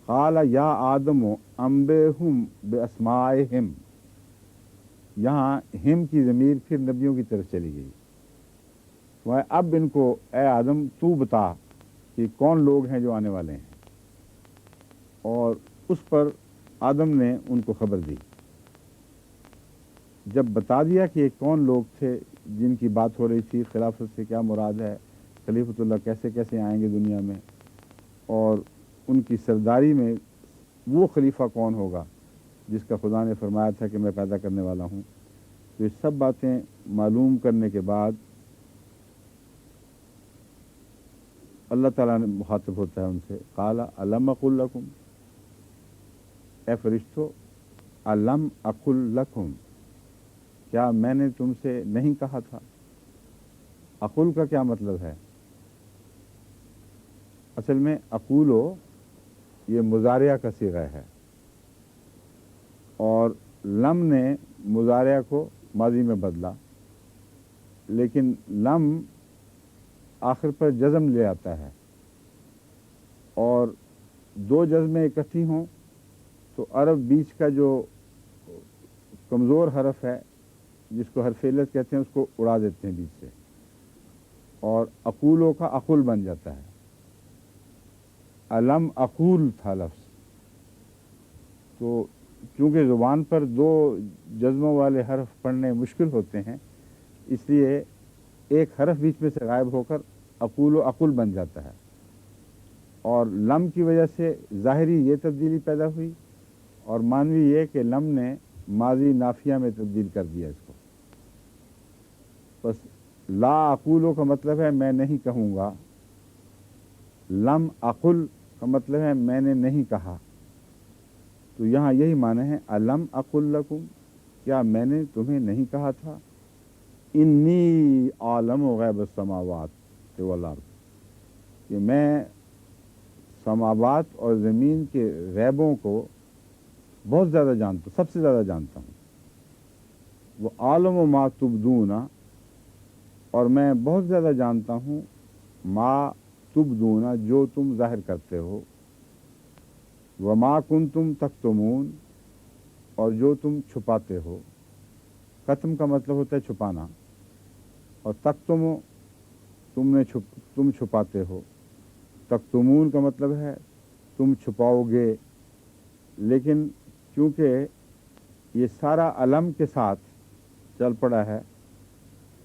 قال یا آدم انبئہم باسمائہم، یہاں ہم کی ضمیر پھر نبیوں کی طرف چلی گئی۔ وہ اب ان کو اے آدم تو بتا کہ کون لوگ ہیں جو آنے والے ہیں، اور اس پر آدم نے ان کو خبر دی۔ جب بتا دیا کہ یہ کون لوگ تھے جن کی بات ہو رہی تھی، خلافت سے کیا مراد ہے، خلیفۃ اللہ کیسے کیسے آئیں گے دنیا میں، اور ان کی سرداری میں وہ خلیفہ کون ہوگا جس کا خدا نے فرمایا تھا کہ میں پیدا کرنے والا ہوں، تو یہ سب باتیں معلوم کرنے کے بعد اللہ تعالیٰ نے مخاطب ہوتا ہے ان سے، قال الم اقل لکم، اے فرشتو الم اقل لکم، کیا میں نے تم سے نہیں کہا تھا؟ اقول کا کیا مطلب ہے؟ اصل میں اقولو یہ مضارعہ کا صیغہ ہے، اور لم نے مضارعہ کو ماضی میں بدلا، لیکن لم آخر پر جزم لے آتا ہے، اور دو جزمیں اکٹھی ہوں تو عرب بیچ کا جو کمزور حرف ہے جس کو حرف علت کہتے ہیں اس کو اڑا دیتے ہیں بیچ سے، اور اقولوں کا اقول بن جاتا ہے۔ علم اقول تھا لفظ، تو چونکہ زبان پر دو جزموں والے حرف پڑھنے مشکل ہوتے ہیں، اس لیے ایک حرف بیچ میں سے غائب ہو کر اقول و اقول بن جاتا ہے، اور لم کی وجہ سے ظاہری یہ تبدیلی پیدا ہوئی، اور معنوی یہ کہ لم نے ماضی نافیہ میں تبدیل کر دیا اس کو۔ بس لا اقولو کا مطلب ہے میں نہیں کہوں گا، لم اقل کا مطلب ہے میں نے نہیں کہا، تو یہاں یہی معنی ہے الم اقل لکم، کیا میں نے تمہیں نہیں کہا تھا، انی عالم غیب السماوات والارض، کہ میں سماوات اور زمین کے غیبوں کو بہت زیادہ جانتا ہوں، سب سے زیادہ جانتا ہوں، وہ عالم و ما تبدون، اور میں بہت زیادہ جانتا ہوں ما تبدون جو تم ظاہر کرتے ہو، وما کنتم تکتمون اور جو تم چھپاتے ہو۔ قتم کا مطلب ہوتا ہے چھپانا، اور تکتم تم چھپاتے ہو، تکتمون کا مطلب ہے تم چھپاؤ گے، لیکن چونکہ یہ سارا علم کے ساتھ چل پڑا ہے،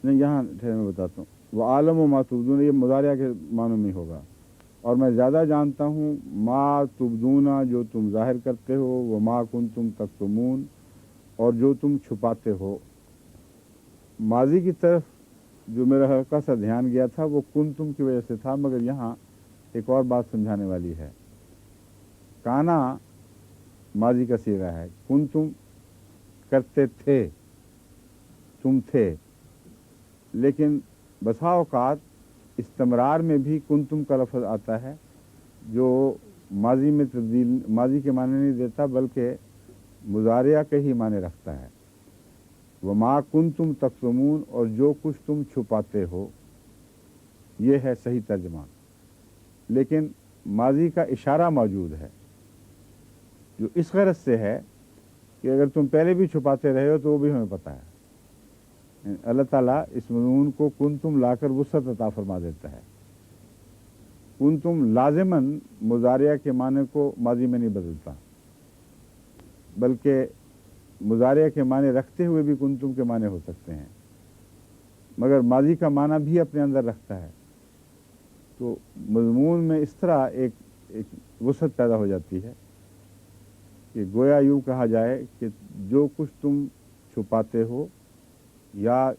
نہیں یہاں ٹھہر میں بتاتا ہوں، وہ عالم و ما تبدون یہ مضارعہ کے معنوں میں ہوگا، اور میں زیادہ جانتا ہوں ما تبدون جو تم ظاہر کرتے ہو، وہ ما کنتم تکتمون اور جو تم چھپاتے ہو۔ ماضی کی طرف جو میرا ہلکا سا دھیان گیا تھا وہ کنتم کی وجہ سے تھا، مگر یہاں ایک اور بات سمجھانے والی ہے۔ کانا ماضی کا صیغہ ہے، کنتم کرتے تھے، تم تھے، لیکن بسا اوقات استمرار میں بھی کنتم کا لفظ آتا ہے جو ماضی میں تبدیل، ماضی کے معنی نہیں دیتا بلکہ مضارعہ کے ہی معنی رکھتا ہے۔ وما کنتم تکتمون اور جو کچھ تم چھپاتے ہو، یہ ہے صحیح ترجمہ، لیکن ماضی کا اشارہ موجود ہے جو اس غرض سے ہے کہ اگر تم پہلے بھی چھپاتے رہے ہو تو وہ بھی ہمیں پتہ ہے۔ اللہ تعالیٰ اس مضمون کو کنتم لا کر وسعت عطا فرما دیتا ہے۔ کنتم لازماً مضارعہ کے معنی کو ماضی میں نہیں بدلتا، بلکہ مضارعہ کے معنی رکھتے ہوئے بھی کنتم کے معنی ہو سکتے ہیں، مگر ماضی کا معنی بھی اپنے اندر رکھتا ہے، تو مضمون میں اس طرح ایک وسعت پیدا ہو جاتی ہے کہ گویا یوں کہا جائے کہ جو کچھ تم چھپاتے ہو یا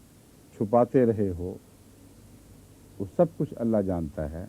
چھپاتے رہے ہو وہ سب کچھ اللہ جانتا ہے،